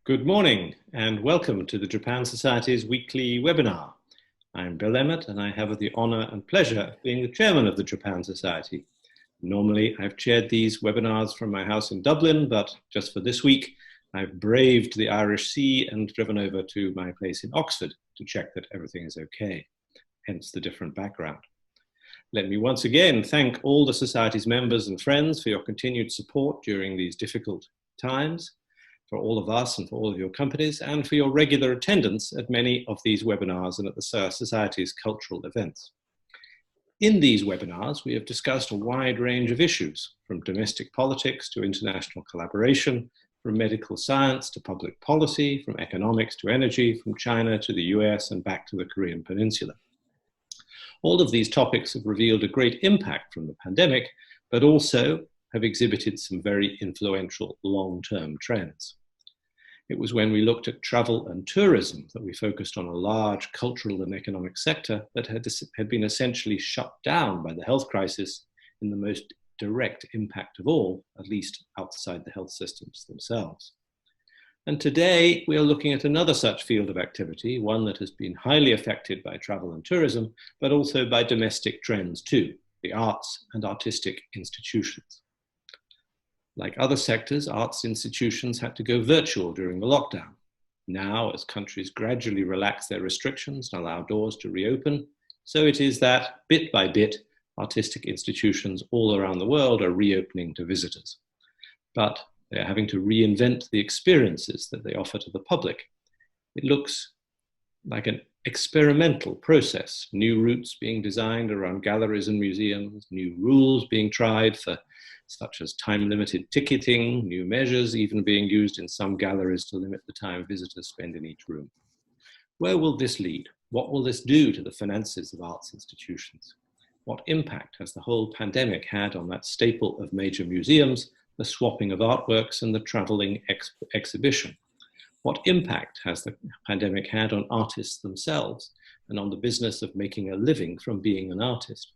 Good morning and welcome to the Japan Society's weekly webinar. I'm Bill Emmott and I have the honor and pleasure of being the chairman of the Japan Society. Normally I've chaired these webinars from my house in Dublin, but just for this week I've braved the Irish Sea and driven over to my place in Oxford to check that everything is okay, hence the different background. Let me once again thank all the Society's members and friends for your continued support during these difficult times, for all of us and for all of your companies, and for your regular attendance at many of these webinars and at the Society's cultural events. In these webinars, we have discussed a wide range of issues, from domestic politics to international collaboration, from medical science to public policy, from economics to energy, from China to the US and back to the Korean Peninsula. All of these topics have revealed a great impact from the pandemic, but also have exhibited some very influential long-term trends. It was when we looked at travel and tourism that we focused on a large cultural and economic sector that had been essentially shut down by the health crisis in the most direct impact of all, at least outside the health systems themselves. And today we are looking at another such field of activity, one that has been highly affected by travel and tourism, but also by domestic trends too, the arts and artistic institutions. Like other sectors, arts institutions had to go virtual during the lockdown. Now, as countries gradually relax their restrictions and allow doors to reopen, so it is that, bit by bit, artistic institutions all around the world are reopening to visitors. But they are having to reinvent the experiences that they offer to the public. It looks like an experimental process, new routes being designed around galleries and museums, new rules being tried for such as time-limited ticketing, new measures even being used in some galleries to limit the time visitors spend in each room. Where will this lead? What will this do to the finances of arts institutions? What impact has the whole pandemic had on that staple of major museums, the swapping of artworks and the traveling exhibition? What impact has the pandemic had on artists themselves and on the business of making a living from being an artist?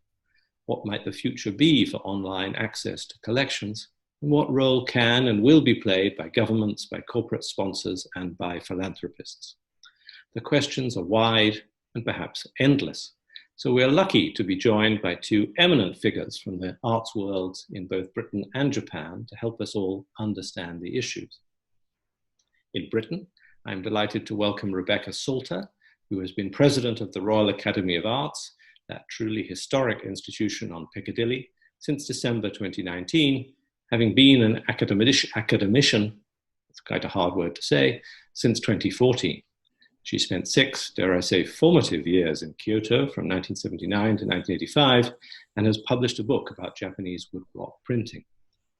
What might the future be for online access to collections? And what role can and will be played by governments, by corporate sponsors, and by philanthropists? The questions are wide and perhaps endless. So we are lucky to be joined by two eminent figures from the arts worlds in both Britain and Japan to help us all understand the issues. In Britain, I'm delighted to welcome Rebecca Salter, who has been president of the Royal Academy of Arts, that truly historic institution on Piccadilly, since December 2019, having been an academician, it's quite a hard word to say, since 2014. She spent 6, dare I say, formative years in Kyoto from 1979 to 1985, and has published a book about Japanese woodblock printing.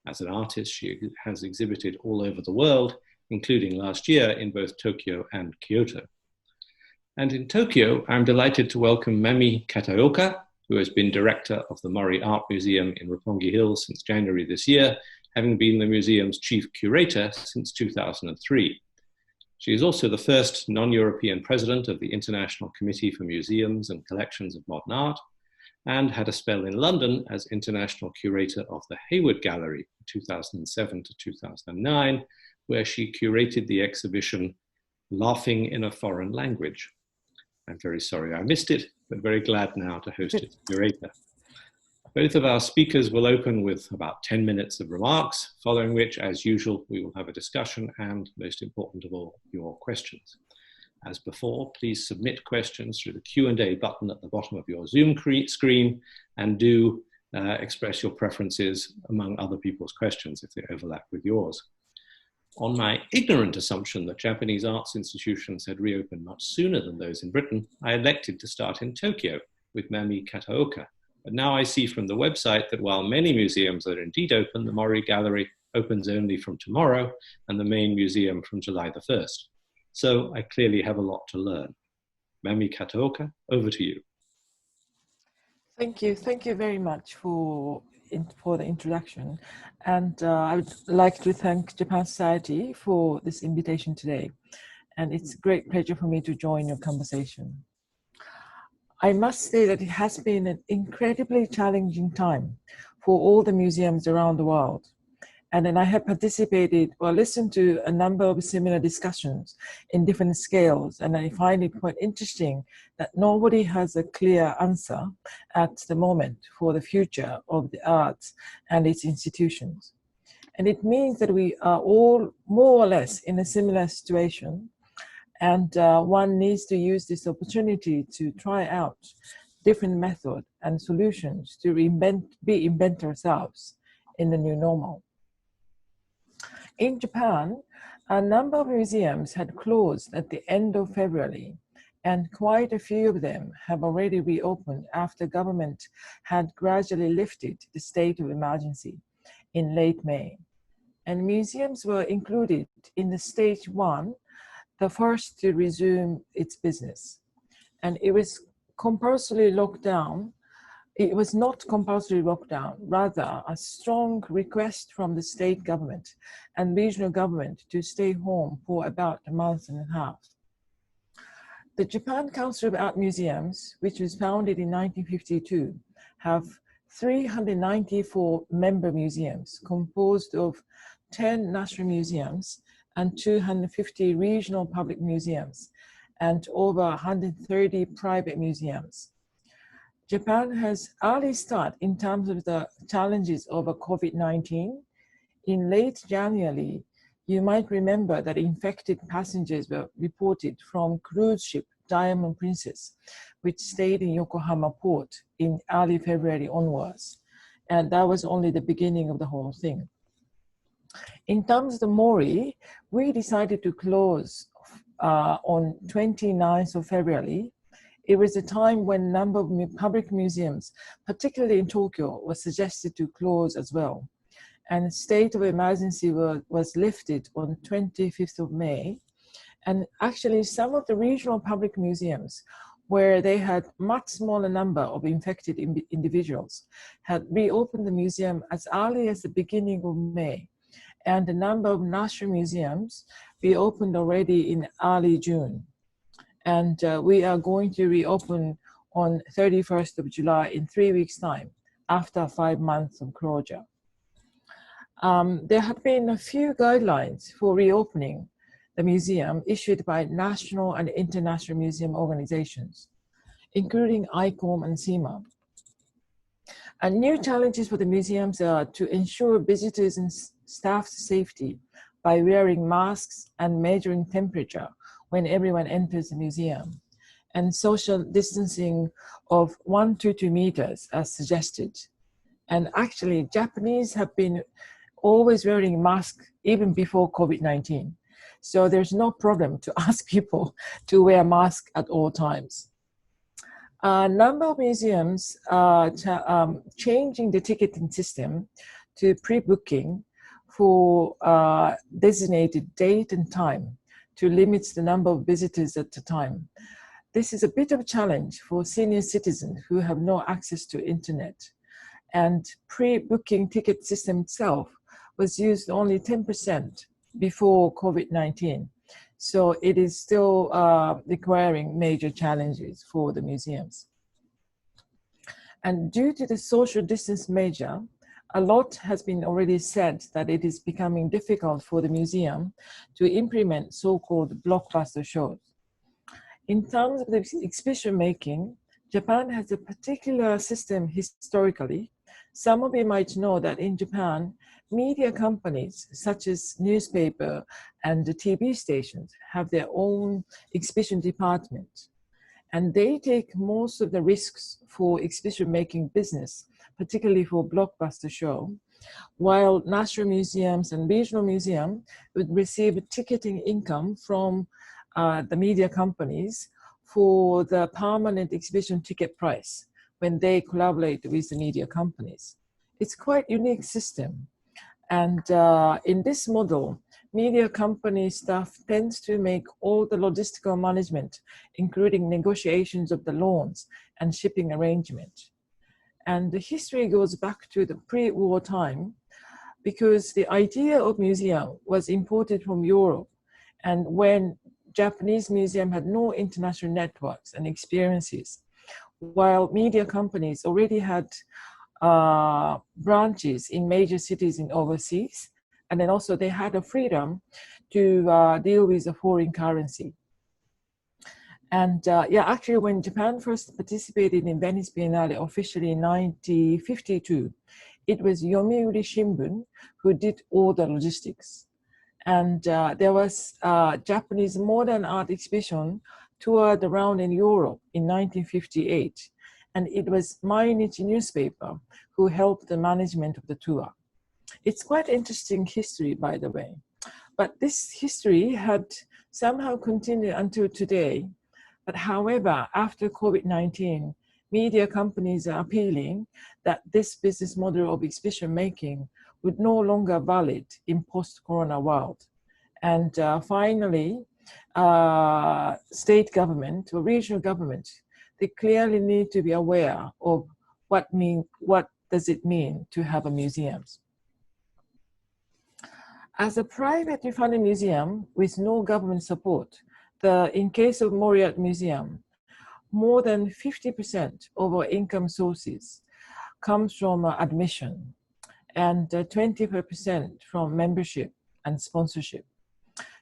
As an artist, she has exhibited all over the world, including last year in both Tokyo and Kyoto. And in Tokyo, I'm delighted to welcome Mami Kataoka, who has been director of the Mori Art Museum in Roppongi Hills since January this year, having been the museum's chief curator since 2003. She is also the first non-European president of the International Committee for Museums and Collections of Modern Art, and had a spell in London as international curator of the Hayward Gallery from 2007 to 2009, where she curated the exhibition Laughing in a Foreign Language. I'm very sorry I missed it, but very glad now to host its curator. Both of our speakers will open with about 10 minutes of remarks, following which, as usual, we will have a discussion and, most important of all, your questions. As before, please submit questions through the Q&A button at the bottom of your Zoom screen, and do express your preferences among other people's questions if they overlap with yours. On my ignorant assumption that Japanese arts institutions had reopened much sooner than those in Britain, I elected to start in Tokyo with Mami Kataoka. But now I see from the website that while many museums are indeed open, the Mori Gallery opens only from tomorrow and the main museum from July the 1st. So I clearly have a lot to learn. Mami Kataoka, over to you. Thank you very much for the introduction. And I would like to thank Japan Society for this invitation today. And it's a great pleasure for me to join your conversation. I must say that it has been an incredibly challenging time for all the museums around the world. And then I have participated or listened to a number of similar discussions in different scales. And I find it quite interesting that nobody has a clear answer at the moment for the future of the arts and its institutions. And it means that we are all more or less in a similar situation. And one needs to use this opportunity to try out different methods and solutions to reinvent ourselves in the new normal. In Japan, a number of museums had closed at the end of February, and quite a few of them have already reopened after government had gradually lifted the state of emergency in late May. And museums were included in the stage 1, the first to resume its business. And it was compulsory lockdown. It was not compulsory lockdown, rather a strong request from the state government and regional government to stay home for about a month and a half. The Japan Council of Art Museums, which was founded in 1952, have 394 member museums composed of 10 national museums and 250 regional public museums and over 130 private museums. Japan has early start in terms of the challenges over COVID-19. In late January, you might remember that infected passengers were reported from cruise ship Diamond Princess, which stayed in Yokohama port in early February onwards. And that was only the beginning of the whole thing. In terms of the Mori, we decided to close on 29th of February. It was a time when a number of public museums, particularly in Tokyo, was suggested to close as well. And state of emergency was lifted on 25th of May. And actually some of the regional public museums, where they had much smaller number of infected individuals, had reopened the museum as early as the beginning of May. And the number of national museums reopened already in early June. And we are going to reopen on 31st of July in 3 weeks' time, after 5 months of closure. There have been a few guidelines for reopening the museum issued by national and international museum organizations, including ICOM and CIMA. And new challenges for the museums are to ensure visitors and staff's safety by wearing masks and measuring temperature when everyone enters the museum, and social distancing of 1 to 2 meters as suggested. And actually, Japanese have been always wearing masks even before COVID-19. So there's no problem to ask people to wear masks at all times. A number of museums are changing the ticketing system to pre-booking for designated date and time to limit the number of visitors at the time. This is a bit of a challenge for senior citizens who have no access to internet. And pre-booking ticket system itself was used only 10% before COVID-19. So it is still requiring major challenges for the museums. And due to the social distance measure, a lot has been already said that it is becoming difficult for the museum to implement so-called blockbuster shows. In terms of the exhibition making, Japan has a particular system historically. Some of you might know that in Japan, media companies such as newspaper and the TV stations have their own exhibition department. And they take most of the risks for exhibition making business, particularly for blockbuster show, while national museums and regional museums would receive ticketing income from the media companies for the permanent exhibition ticket price when they collaborate with the media companies. It's quite unique system. And in this model, media company staff tends to make all the logistical management, including negotiations of the loans and shipping arrangement. And the history goes back to the pre-war time, because the idea of museum was imported from Europe. And when Japanese museum had no international networks and experiences, while media companies already had branches in major cities in overseas, And then also they had a freedom to deal with the foreign currency. And yeah, actually when Japan first participated in Venice Biennale officially in 1952, it was Yomiuri Shimbun who did all the logistics. And there was a Japanese modern art exhibition toured around in Europe in 1958. And it was Mainichi newspaper who helped the management of the tour. It's quite interesting history, by the way. But this history had somehow continued until today. But however, after COVID-19, media companies are appealing that this business model of exhibition making would no longer valid in post-corona world. And finally, state government or regional government, they clearly need to be aware of what does it mean to have a museums. As a privately funded museum with no government support, in case of Mori Art Museum, more than 50% of our income sources comes from admission and 20% from membership and sponsorship.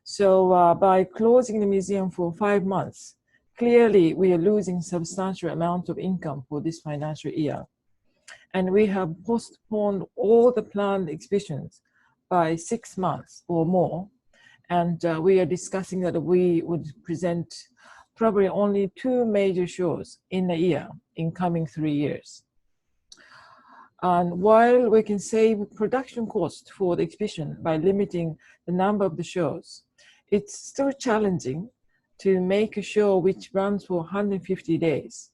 So by closing the museum for 5 months, clearly we are losing substantial amount of income for this financial year. And we have postponed all the planned exhibitions by 6 months or more. And we are discussing that we would present probably only 2 major shows in a year in coming 3 years. And while we can save production costs for the exhibition by limiting the number of the shows, it's still challenging to make a show which runs for 150 days.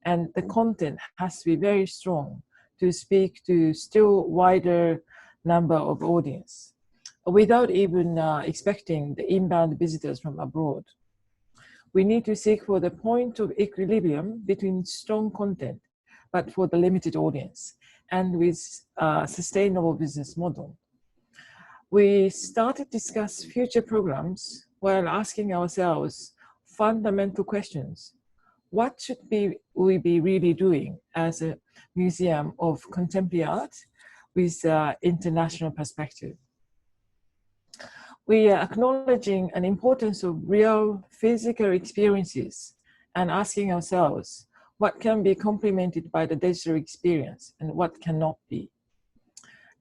And the content has to be very strong to speak to still wider number of audience, without even expecting the inbound visitors from abroad. We need to seek for the point of equilibrium between strong content, but for the limited audience, and with a sustainable business model. We started to discuss future programs while asking ourselves fundamental questions. What should we be really doing as a museum of contemporary art with international perspective? We are acknowledging an importance of real physical experiences and asking ourselves what can be complemented by the digital experience and what cannot be.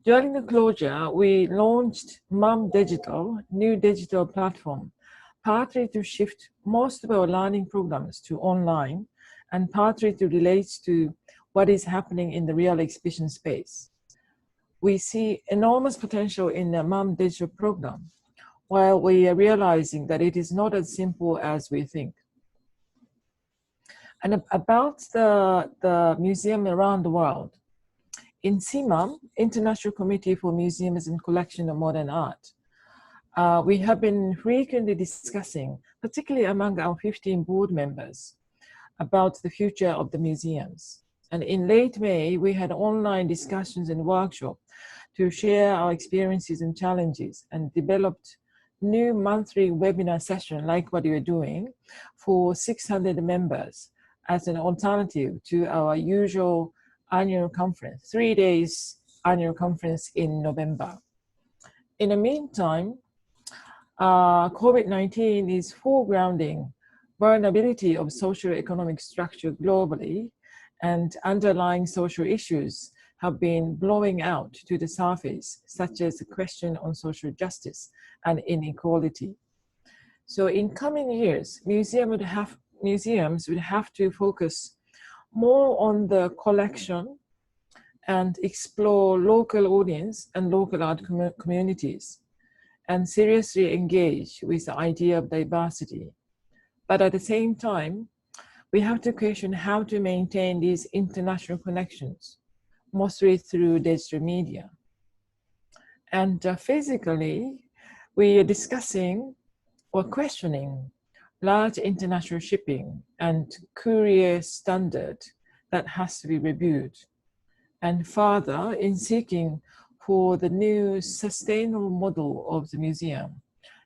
During the closure, we launched Mum Digital, new digital platform, partly to shift most of our learning programs to online and partly to relate to what is happening in the real exhibition space. We see enormous potential in the Mum Digital program, while we are realizing that it is not as simple as we think. And about the museum around the world, in CMAM, International Committee for Museums and Collection of Modern Art, we have been frequently discussing, particularly among our 15 board members, about the future of the museums. And in late May, we had online discussions and workshops to share our experiences and challenges, and developed new monthly webinar session like what you're doing for 600 members as an alternative to our usual annual conference, 3 days annual conference in November. In the meantime, COVID-19 is foregrounding vulnerability of socio-economic structure globally, and underlying social issues have been blowing out to the surface, such as the question on social justice and inequality. So in coming years, museums would have to focus more on the collection and explore local audience and local art communities, and seriously engage with the idea of diversity. But at the same time, we have to question how to maintain these international connections, mostly through digital media. And physically, we are discussing or questioning large international shipping and courier standard that has to be reviewed. And further, in seeking for the new sustainable model of the museum,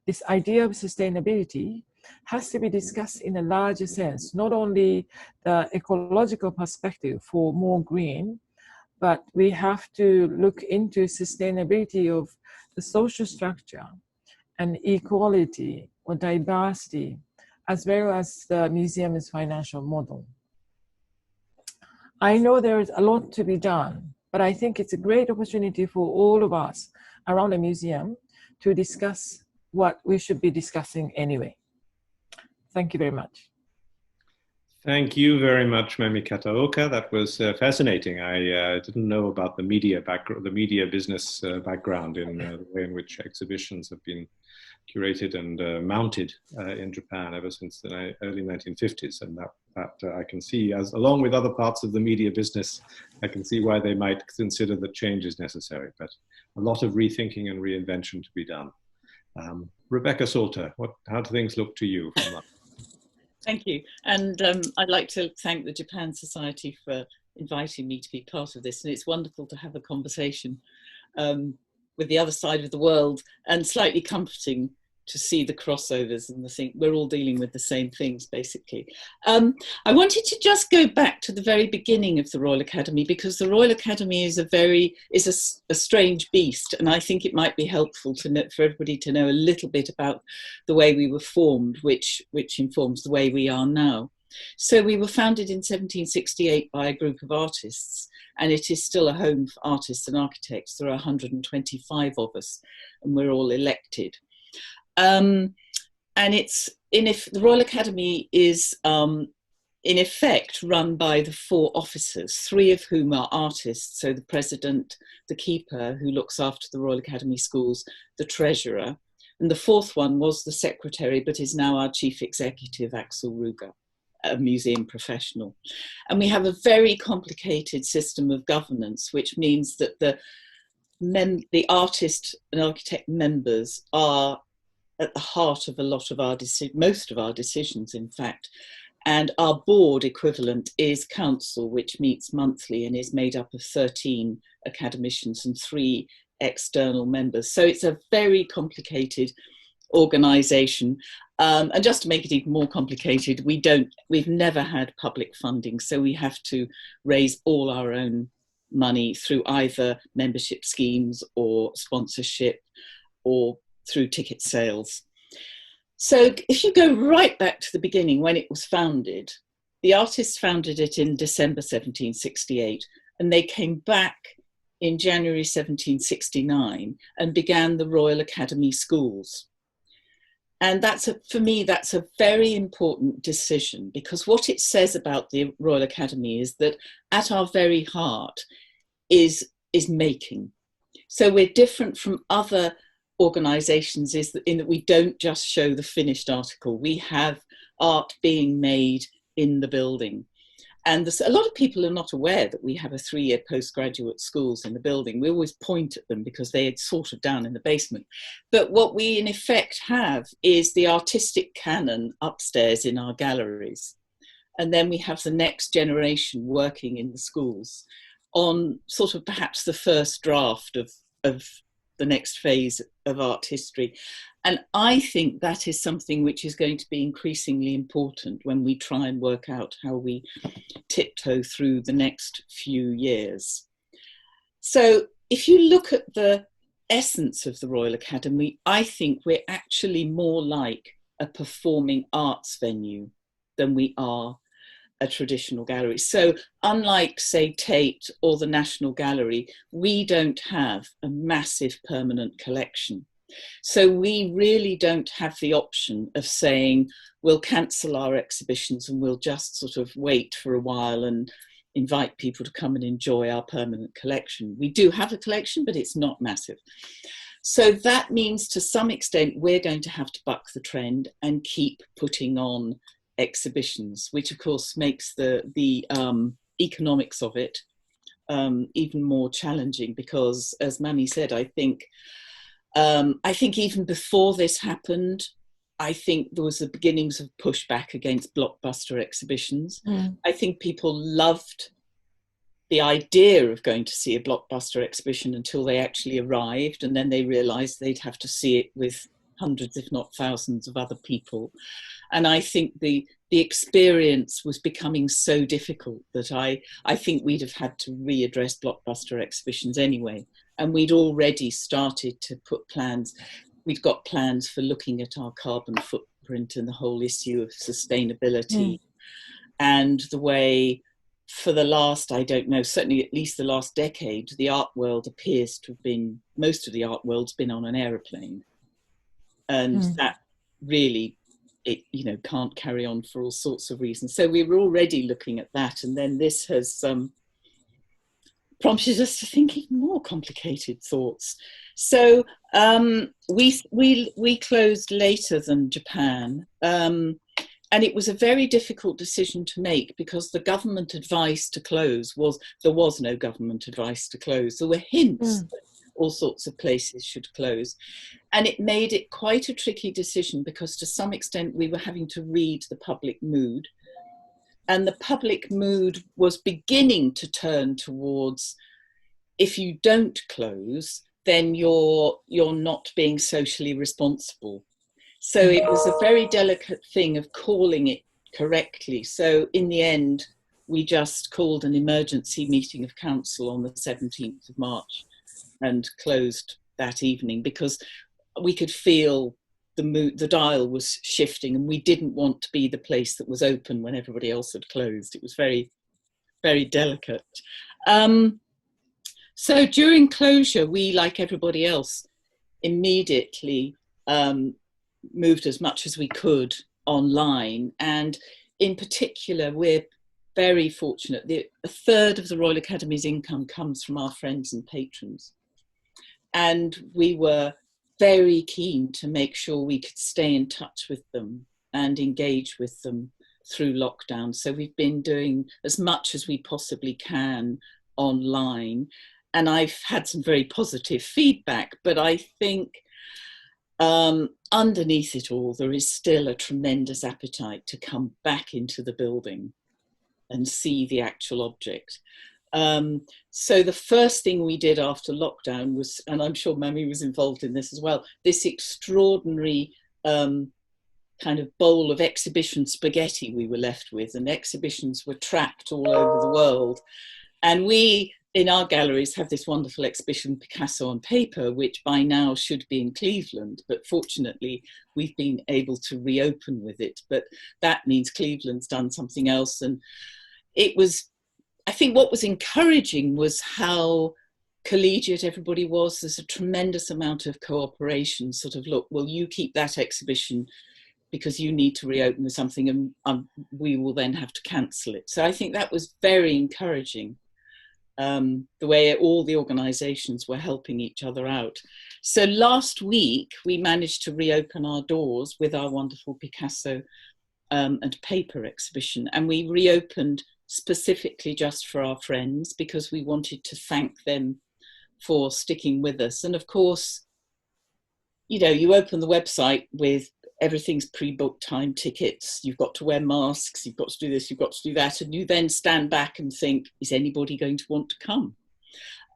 this idea of sustainability has to be discussed in a larger sense, not only the ecological perspective for more green, but we have to look into sustainability of the social structure and equality or diversity, as well as the museum's financial model. I know there is a lot to be done, but I think it's a great opportunity for all of us around the museum to discuss what we should be discussing anyway. Thank you very much. Thank you very much, Mami Kataoka. That was fascinating. I didn't know about the media background, the media business background in the way in which exhibitions have been curated and mounted in Japan ever since the early 1950s. And that I can see, as along with other parts of the media business, I can see why they might consider that change is necessary. But a lot of rethinking and reinvention to be done. Rebecca Salter, how do things look to you from that? Thank you. And I'd like to thank the Japan Society for inviting me to be part of this. And it's wonderful to have a conversation with the other side of the world, and slightly comforting to see the crossovers and the thing. We're all dealing with the same things, basically. I wanted to just go back to the very beginning of the Royal Academy, because the Royal Academy is a strange beast, and I think it might be helpful to know, for everybody to know a little bit about the way we were formed, which informs the way we are now. So we were founded in 1768 by a group of artists, and it is still a home for artists and architects. There are 125 of us, and we're all elected. And the Royal Academy is in effect run by the 4 officers, 3 of whom are artists. So the president, the keeper who looks after the Royal Academy schools, the treasurer, and the 4th one was the secretary, but is now our chief executive, Axel Ruger, a museum professional. And we have a very complicated system of governance, which means that the artist and architect members are at the heart of a lot of our most of our decisions, in fact. And our board equivalent is council, which meets monthly and is made up of 13 academicians and 3 external members. So it's a very complicated organisation. And just to make it even more complicated, we've never had public funding, so we have to raise all our own money through either membership schemes or sponsorship or through ticket sales. So if you go right back to the beginning, when it was founded, the artists founded it in December 1768, and they came back in January 1769 and began the Royal Academy schools. And for me, that's a very important decision, because what it says about the Royal Academy is that at our very heart is making. So we're different from other organisations in that we don't just show the finished article. We have art being made in the building. And a lot of people are not aware that we have a 3-year postgraduate schools in the building. We always point at them because they are sort of down in the basement. But what we in effect have is the artistic canon upstairs in our galleries. And then we have the next generation working in the schools on sort of perhaps the first draft of the next phase of art history. And I think that is something which is going to be increasingly important when we try and work out how we tiptoe through the next few years. So if you look at the essence of the Royal Academy, I think we're actually more like a performing arts venue than we are a traditional gallery. So unlike, say, Tate or the National Gallery, we don't have a massive permanent collection. So we really don't have the option of saying, we'll cancel our exhibitions and we'll just sort of wait for a while and invite people to come and enjoy our permanent collection. We do have a collection, but it's not massive. So that means to some extent, we're going to have to buck the trend and keep putting on exhibitions, which of course makes the economics of it even more challenging, because as Mami said, I think even before this happened, I think there was the beginnings of pushback against blockbuster exhibitions. I think people loved the idea of going to see a blockbuster exhibition until they actually arrived, and then they realized they'd have to see it with hundreds, if not thousands, of other people. And I think the experience was becoming so difficult that I think we'd have had to readdress blockbuster exhibitions anyway. And we'd already started to put plans. We'd got plans for looking at our carbon footprint and the whole issue of sustainability and the way for the last, I don't know, certainly at least the last decade, the art world appears to have been, most of the art world's been on an aeroplane. And that really, it, you know, can't carry on for all sorts of reasons. So we were already looking at that. And then this has prompted us to think even more complicated thoughts. So we closed later than Japan. And it was a very difficult decision to make because the government advice to close was, there was no government advice to close. There were hints that all sorts of places should close. And it made it quite a tricky decision because to some extent we were having to read the public mood. And the public mood was beginning to turn towards, if you don't close, then you're not being socially responsible. So it was a very delicate thing of calling it correctly. So in the end, we just called an emergency meeting of council on the 17th of March and closed that evening because we could feel the dial was shifting and we didn't want to be the place that was open when everybody else had closed. It was very, very delicate. So during closure, we, like everybody else, immediately moved as much as we could online. And in particular, we're very fortunate. A third of the Royal Academy's income comes from our friends and patrons. And we were very keen to make sure we could stay in touch with them and engage with them through lockdown. So we've been doing as much as we possibly can online. And I've had some very positive feedback, but I think underneath it all, there is still a tremendous appetite to come back into the building and see the actual object. So the first thing we did after lockdown was, and I'm sure Mami was involved in this as well, this extraordinary kind of bowl of exhibition spaghetti we were left with, and exhibitions were tracked all over the world. And we, in our galleries, have this wonderful exhibition, Picasso on Paper, which by now should be in Cleveland, but fortunately we've been able to reopen with it. But that means Cleveland's done something else. And it was, I think what was encouraging was how collegiate everybody was. There's a tremendous amount of cooperation, sort of, look, well, you keep that exhibition because you need to reopen with something and we will then have to cancel it. So I think that was very encouraging. The way all the organisations were helping each other out. So last week we managed to reopen our doors with our wonderful Picasso and Paper exhibition, and we reopened specifically just for our friends because we wanted to thank them for sticking with us. And of course, you know, you open the website with everything's pre-booked time tickets, you've got to wear masks, you've got to do this, you've got to do that, and you then stand back and think, is anybody going to want to come?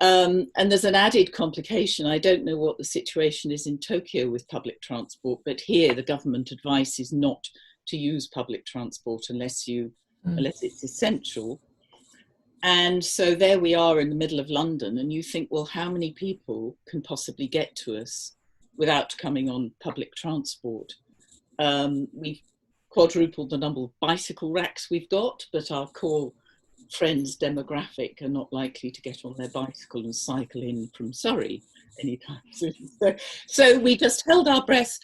And there's an added complication. I don't know what the situation is in Tokyo with public transport, but here the government advice is not to use public transport unless it's essential. And so there we are in the middle of London, and you think, well, how many people can possibly get to us without coming on public transport? We've quadrupled the number of bicycle racks we've got, but our core friends demographic are not likely to get on their bicycle and cycle in from Surrey anytime soon. So we just held our breath.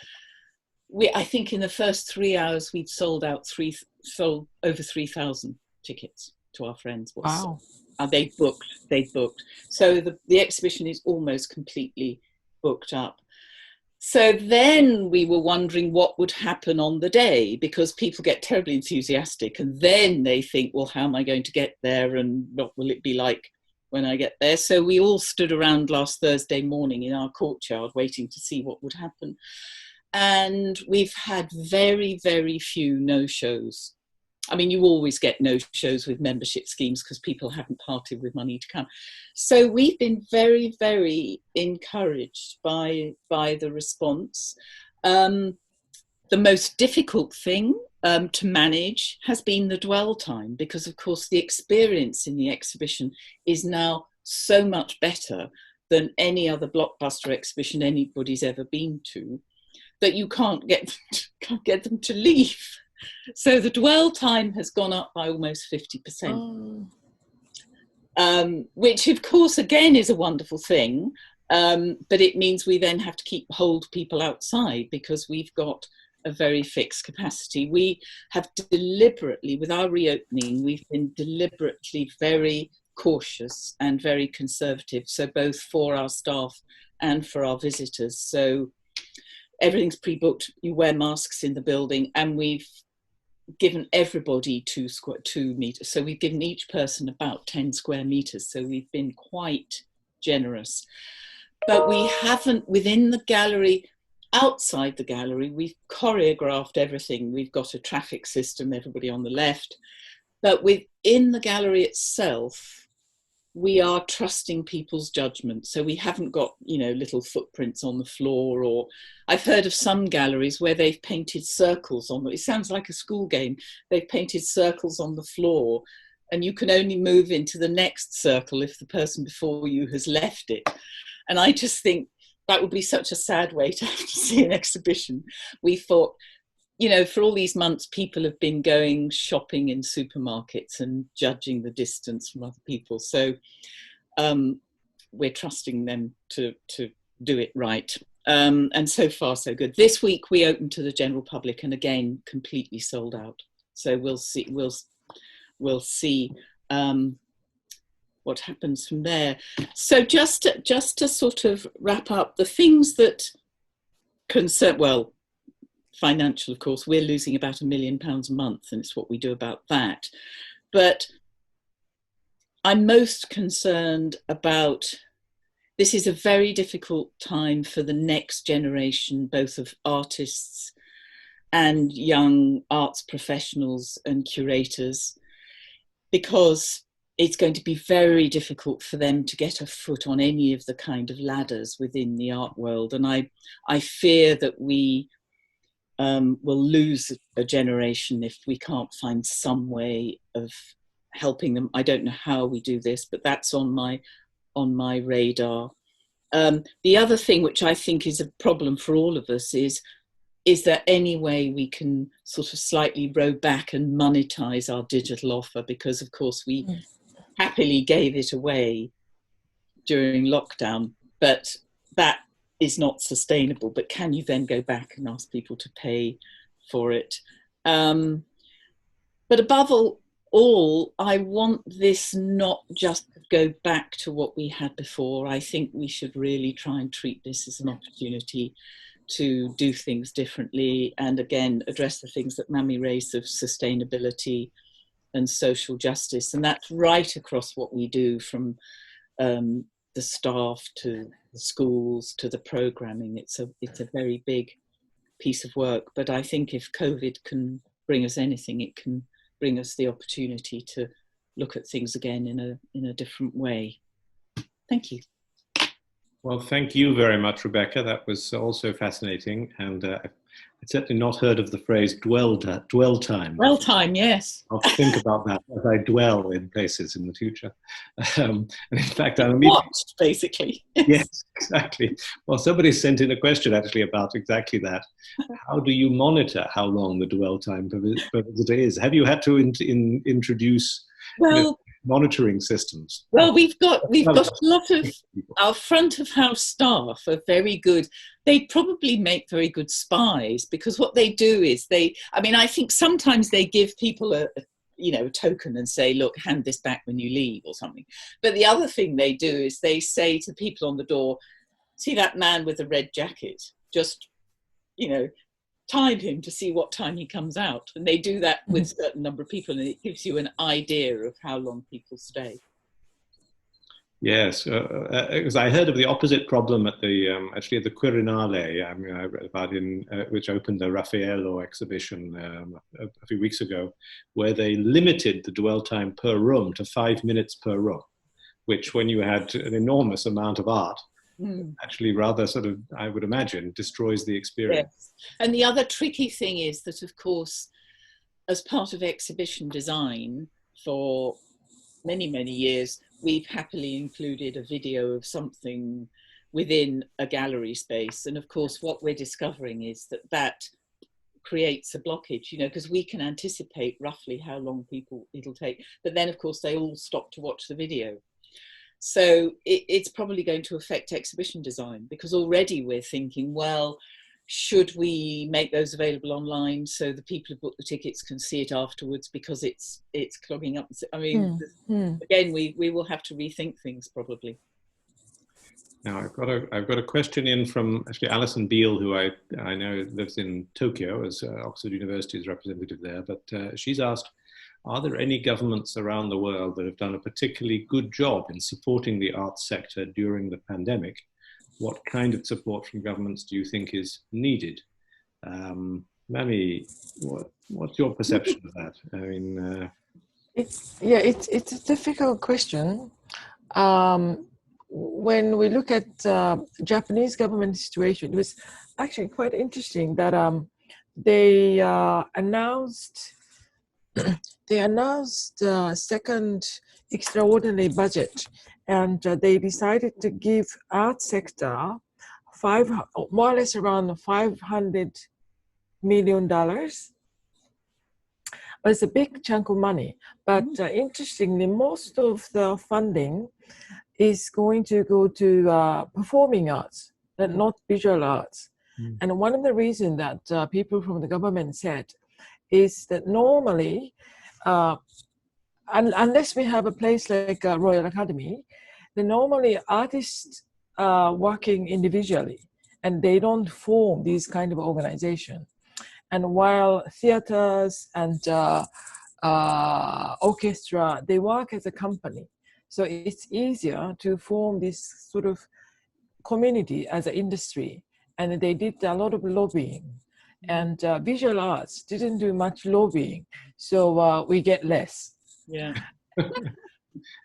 I think in the first 3 hours we'd sold over 3,000 tickets to our friends. Wow. They booked. So the exhibition is almost completely booked up. So then we were wondering what would happen on the day, because people get terribly enthusiastic and then they think, well, how am I going to get there and what will it be like when I get there? So we all stood around last Thursday morning in our courtyard waiting to see what would happen. And we've had very, very few no-shows. I mean, you always get no-shows with membership schemes because people haven't parted with money to come. So we've been very, very encouraged by the response. The most difficult thing to manage has been the dwell time, because of course the experience in the exhibition is now so much better than any other blockbuster exhibition anybody's ever been to, that you can't get them to leave. So the dwell time has gone up by almost 50%, which of course, again, is a wonderful thing. But it means we then have to hold people outside because we've got a very fixed capacity. We have deliberately, with our reopening, we've been deliberately very cautious and very conservative. So both for our staff and for our visitors. So everything's pre-booked. You wear masks in the building, and we've given everybody 2 meters. So we've given each person about 10 square meters. So we've been quite generous. But we haven't, within the gallery, outside the gallery, we've choreographed everything. We've got a traffic system, everybody on the left. But within the gallery itself, we are trusting people's judgment. So we haven't got, little footprints on the floor, or I've heard of some galleries where they've painted circles on them. It sounds like a school game. They've painted circles on the floor, and you can only move into the next circle if the person before you has left it. And I just think that would be such a sad way to have to see an exhibition. We thought, for all these months, people have been going shopping in supermarkets and judging the distance from other people. So we're trusting them to do it right. And so far, so good. This week, we opened to the general public, and again, completely sold out. So we'll see. We'll see what happens from there. So just to sort of wrap up, the things that concern, well, financial, of course, we're losing about £1 million a month, and it's what we do about that. But I'm most concerned about, this is a very difficult time for the next generation, both of artists and young arts professionals and curators, because it's going to be very difficult for them to get a foot on any of the kind of ladders within the art world. And I fear that we will lose a generation if we can't find some way of helping them. I don't know how we do this, but that's on my radar. The other thing, which I think is a problem for all of us, is there any way we can sort of slightly row back and monetize our digital offer? Because of course we happily gave it away during lockdown, but that is not sustainable. But can you then go back and ask people to pay for it? But above all, I want this not just to go back to what we had before. I think we should really try and treat this as an opportunity to do things differently, and again, address the things that Mamie raised of sustainability and social justice. And that's right across what we do, from the staff to the schools to the programming. It's a very big piece of work, but I think if COVID can bring us anything, it can bring us the opportunity to look at things again in a different way. Thank you. Well, thank you very much, Rebecca. That was also fascinating, and I'd certainly not heard of the phrase dwell time. Dwell time, yes. I'll think about that as I dwell in places in the future. And in fact, I'm watched, basically. Yes, exactly. Well, somebody sent in a question actually about exactly that. How do you monitor how long the dwell time per visitor is? Have you had to introduce monitoring systems? Well, we've got a lot of our front of house staff are very good. They probably make very good spies, because what they do is I think sometimes they give people a token and say, look, hand this back when you leave or something. But the other thing they do is they say to people on the door, see that man with the red jacket, just, time him to see what time he comes out. And they do that with a certain number of people, and it gives you an idea of how long people stay. Yes, because I heard of the opposite problem at the actually at the Quirinale. I read about which opened the Raffaello exhibition a few weeks ago, where they limited the dwell time per room to 5 minutes per room, which, when you had an enormous amount of art, actually rather sort of, I would imagine, destroys the experience. Yes. And the other tricky thing is that, of course, as part of exhibition design for many, many years, we've happily included a video of something within a gallery space. And of course, what we're discovering is that that creates a blockage, you know, because we can anticipate roughly how long it'll take. But then, of course, they all stop to watch the video. So it's probably going to affect exhibition design, because already we're thinking, well, should we make those available online so the people who book the tickets can see it afterwards, because it's clogging up? I mean, again, we will have to rethink things probably. Now I've got a question in from actually Alison Beale, who I know lives in Tokyo as Oxford University's representative there, but she's asked, are there any governments around the world that have done a particularly good job in supporting the arts sector during the pandemic? What kind of support from governments do you think is needed? Mami, what's your perception of that? I mean, it's a difficult question. When we look at Japanese government situation, it was actually quite interesting that they announced second extraordinary budget, and they decided to give art sector more or less around $500 million. But it's a big chunk of money. But interestingly, most of the funding is going to go to performing arts, not visual arts. And one of the reasons that people from the government said is that normally, unless we have a place like Royal Academy, then normally artists are working individually and they don't form these kind of organization. And while theaters and orchestra, they work as a company. So it's easier to form this sort of community as an industry. And they did a lot of lobbying. And visual arts didn't do much lobbying. So we get less. Yeah.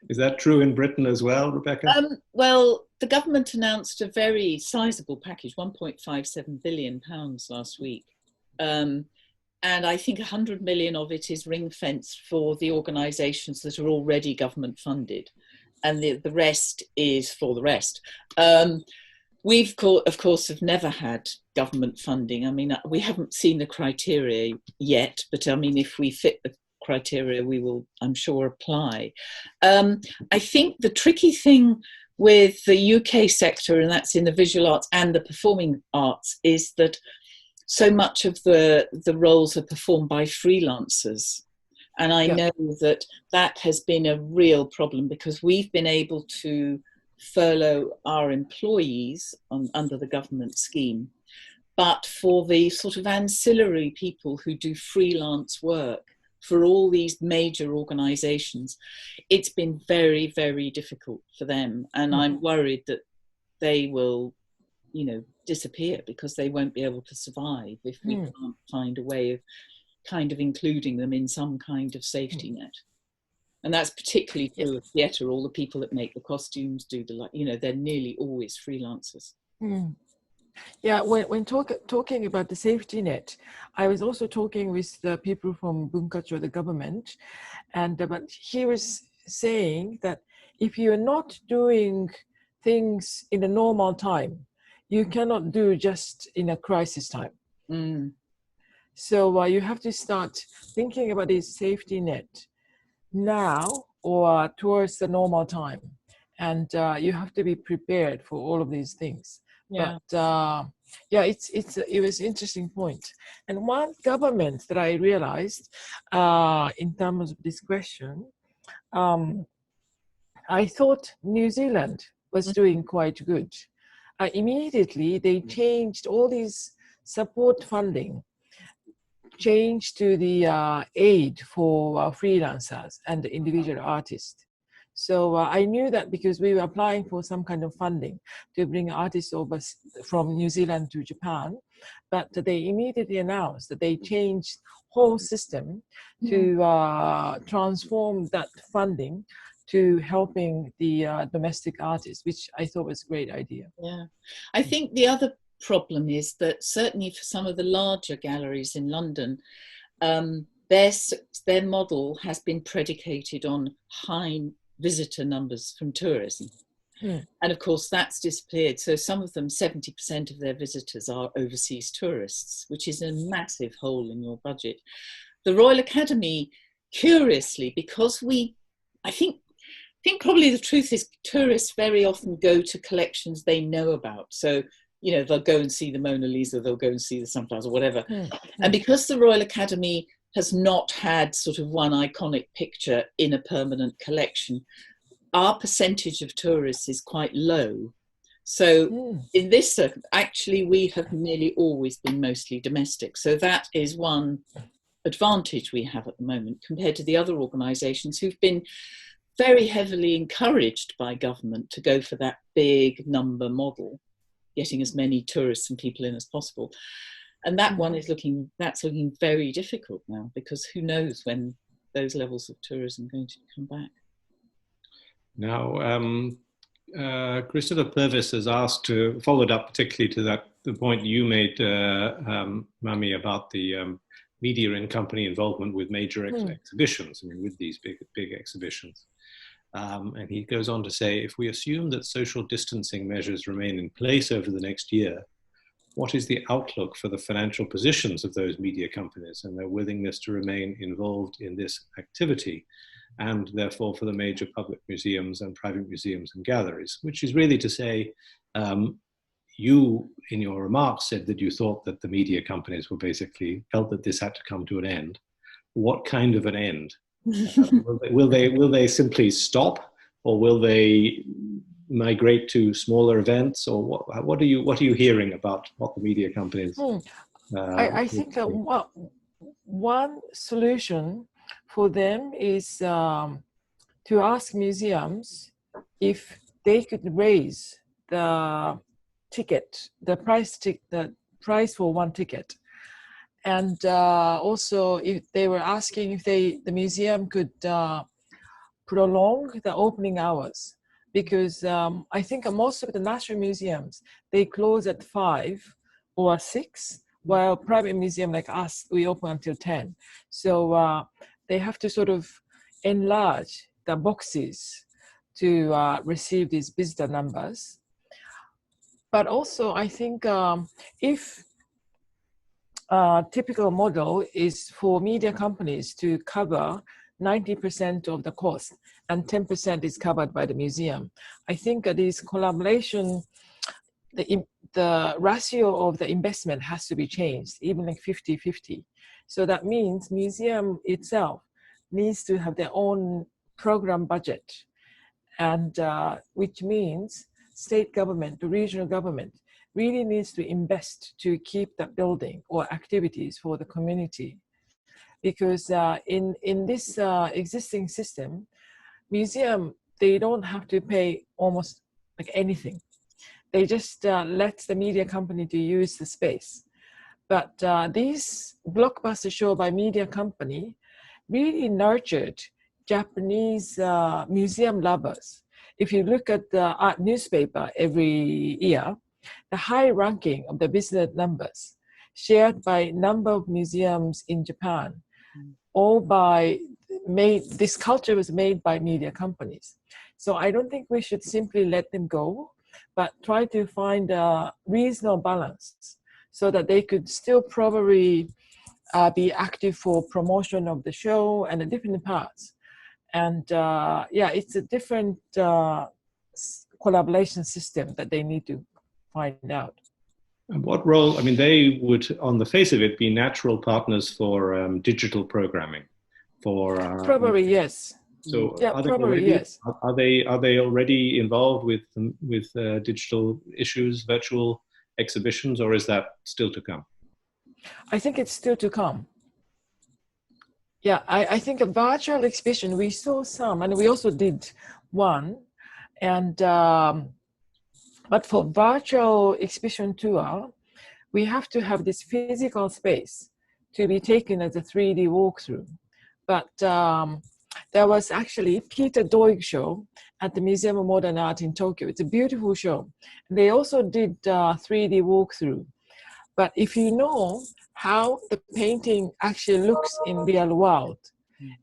Is that true in Britain as well, Rebecca? Well, the government announced a very sizable package, £1.57 billion last week. And I think 100 million of it is ring-fenced for the organisations that are already government funded. And the rest is for the rest. We've, of course, have never had government funding. I mean, we haven't seen the criteria yet, but I mean, if we fit the criteria, we will, I'm sure, apply. I think the tricky thing with the UK sector, and that's in the visual arts and the performing arts, is that so much of the roles are performed by freelancers. And I know that that has been a real problem, because we've been able to furlough our employees under the government scheme. But for the sort of ancillary people who do freelance work for all these major organizations, it's been very, very difficult for them. And I'm worried that they will, you know, disappear, because they won't be able to survive if we can't find a way of kind of including them in some kind of safety net. And that's particularly true of theatre. All the people that make the costumes, do the, you know, they're nearly always freelancers. Yeah, when talking about the safety net, I was also talking with the people from Bunkacho, the government, and but he was saying that if you're not doing things in a normal time, you cannot do just in a crisis time. So you have to start thinking about this safety net now or towards the normal time, and you have to be prepared for all of these things. But it was an interesting point. And one government that I realized in terms of this question, I thought New Zealand was doing quite good. Immediately they changed all these support funding, changed to the aid for freelancers and individual artists. So I knew that because we were applying for some kind of funding to bring artists over from New Zealand to Japan, but they immediately announced that they changed whole system to transform that funding to helping the domestic artists, which I thought was a great idea. Yeah, I think the other problem is that certainly for some of the larger galleries in London, their model has been predicated on high visitor numbers from tourism. Mm. And of course, that's disappeared. So some of them, 70% of their visitors are overseas tourists, which is a massive hole in your budget. The Royal Academy, curiously, because I think probably the truth is tourists very often go to collections they know about. So, you know, they'll go and see the Mona Lisa, they'll go and see the Sunflowers or whatever. And because the Royal Academy has not had sort of one iconic picture in a permanent collection, our percentage of tourists is quite low. So in this circuit, actually, we have nearly always been mostly domestic. So that is one advantage we have at the moment compared to the other organisations who've been very heavily encouraged by government to go for that big number model, getting as many tourists and people in as possible. And that one is looking very difficult now, because who knows when those levels of tourism are going to come back. Now, Christopher Purvis has asked followed up particularly to the point you made, Mami, about the media and company involvement with major exhibitions, I mean, with these big exhibitions. And he goes on to say, if we assume that social distancing measures remain in place over the next year, what is the outlook for the financial positions of those media companies and their willingness to remain involved in this activity, and therefore for the major public museums and private museums and galleries? Which is really to say, you, in your remarks, said that you thought that the media companies were basically felt that this had to come to an end. What kind of an end? Will they simply stop, or will they migrate to smaller events, or what are you hearing about what the media companies? I think one solution for them is to ask museums if they could raise the price for one ticket. And also, if they were asking if the museum could prolong the opening hours, because I think most of the national museums, they close at 5 or 6, while private museum like us, we open until 10. So they have to sort of enlarge the boxes to receive these visitor numbers. But also, I think if typical model is for media companies to cover 90% of the cost and 10% is covered by the museum, I think this collaboration, the ratio of the investment has to be changed, even like 50-50. So that means museum itself needs to have their own program budget, and which means state government, the regional government, really needs to invest to keep that building or activities for the community. Because in this existing system, museum, they don't have to pay almost like anything. They just let the media company to use the space. But these blockbuster show by media company really nurtured Japanese museum lovers. If you look at the art newspaper every year, the high ranking of the visitor numbers shared by number of museums in Japan, this culture was made by media companies. So I don't think we should simply let them go, but try to find a reasonable balance so that they could still probably be active for promotion of the show and the different parts. And it's a different collaboration system that they need to find out. And what role, I mean, they would, on the face of it, be natural partners for digital programming. Probably yes. So yeah, probably yes. Are they already involved with digital issues, virtual exhibitions, or is that still to come? I think it's still to come. Yeah, I think a virtual exhibition, we saw some, and we also did one. And but for virtual exhibition tour, we have to have this physical space to be taken as a 3D walkthrough. But there was actually Peter Doig show at the Museum of Modern Art in Tokyo. It's a beautiful show. They also did 3D walkthrough. But if you know how the painting actually looks in real world,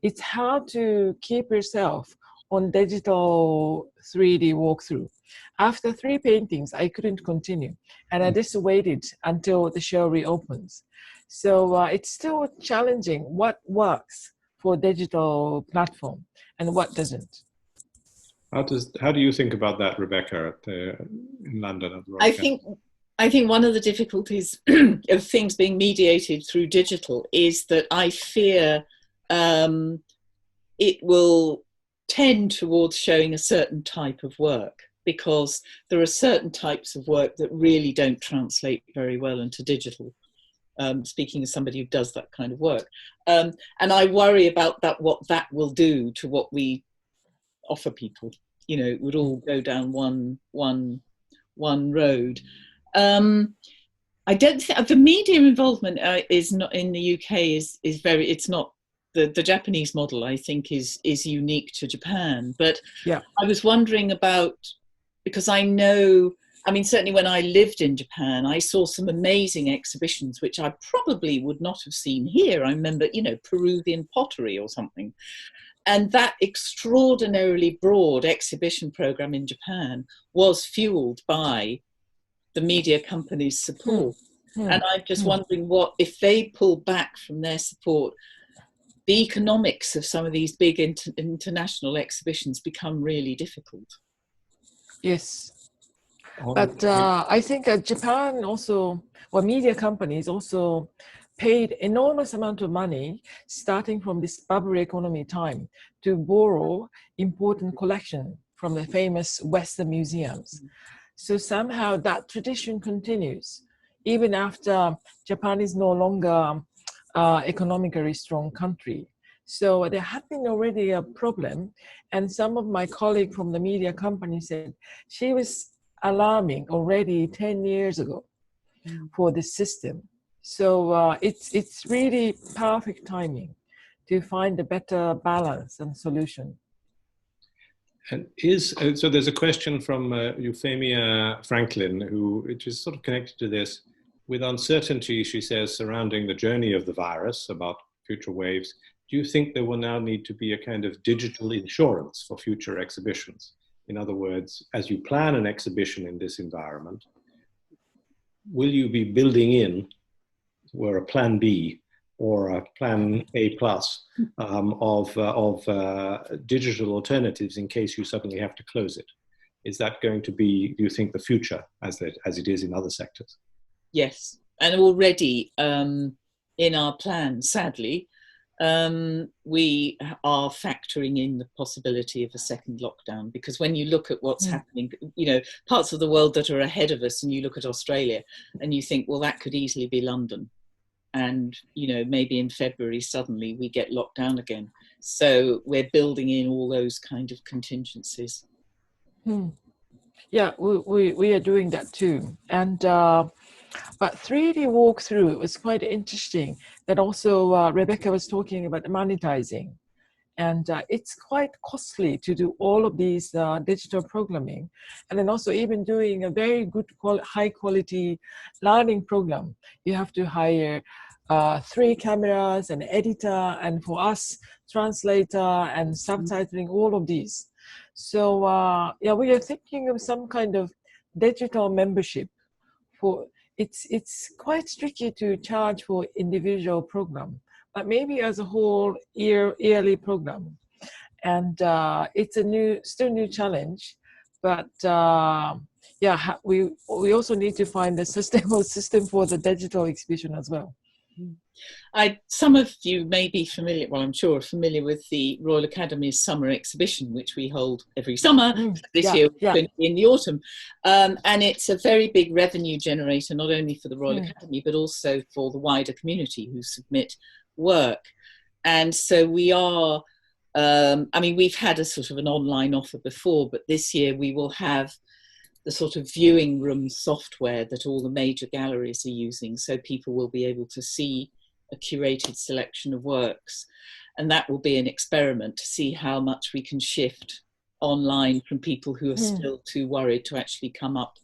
it's hard to keep yourself on digital 3D walkthrough. After 3 paintings, I couldn't continue, and I just waited until the show reopens. So it's still challenging what works for digital platform and what doesn't. How do you think about that, Rebecca, in London at the Royal Academy? I think one of the difficulties of things being mediated through digital is that I fear it will tend towards showing a certain type of work, because there are certain types of work that really don't translate very well into digital. Speaking as somebody who does that kind of work. And I worry about that, what that will do to what we offer people. You know, it would all go down one road. I don't think the media involvement is not in the UK is very, it's not the Japanese model, I think is unique to Japan. But yeah, I was wondering about, because I know, I mean, certainly when I lived in Japan, I saw some amazing exhibitions, which I probably would not have seen here. I remember, you know, Peruvian pottery or something. And that extraordinarily broad exhibition program in Japan was fueled by the media companies' support. And I'm just wondering what, if they pull back from their support, the economics of some of these big international exhibitions become really difficult. Yes. But I think Japan also, or media companies also paid enormous amount of money starting from this bubble economy time to borrow important collection from the famous Western museums. So somehow that tradition continues, even after Japan is no longer economically strong country. So there had been already a problem, and some of my colleagues from the media company said she was alarming already 10 years ago for this system. So it's really perfect timing to find a better balance and solution. And so there's a question from Euphemia Franklin, which is sort of connected to this. With uncertainty, she says, surrounding the journey of the virus about future waves, do you think there will now need to be a kind of digital insurance for future exhibitions? In other words, as you plan an exhibition in this environment, will you be building in, or a plan B or a plan A plus of digital alternatives in case you suddenly have to close it? Is that going to be, do you think, the future as it is in other sectors? Yes, and already in our plan, sadly, we are factoring in the possibility of a second lockdown, because when you look at what's happening, you know, parts of the world that are ahead of us, and you look at Australia and you think, well, that could easily be London. And, you know, maybe in February, suddenly we get locked down again. So we're building in all those kind of contingencies. Yeah, we are doing that too. And but 3D walkthrough was quite interesting. That also Rebecca was talking about monetizing, and it's quite costly to do all of these digital programming, and then also even doing a very good high quality learning program. You have to hire 3 cameras, an editor, and for us translator and subtitling, all of these. So yeah, we are thinking of some kind of digital membership for. It's quite tricky to charge for individual program, but maybe as a whole yearly program. And it's a still new challenge, but yeah, we also need to find a sustainable system for the digital exhibition as well. Some of you may be familiar, well, I'm sure familiar with the Royal Academy's summer exhibition, which we hold every summer. This year we're going to be in the autumn. And it's a very big revenue generator, not only for the Royal Academy, but also for the wider community who submit work. And so we are, I mean, we've had a sort of an online offer before, but this year we will have the sort of viewing room software that all the major galleries are using, so people will be able to see a curated selection of works. And that will be an experiment to see how much we can shift online from people who are still too worried to actually come up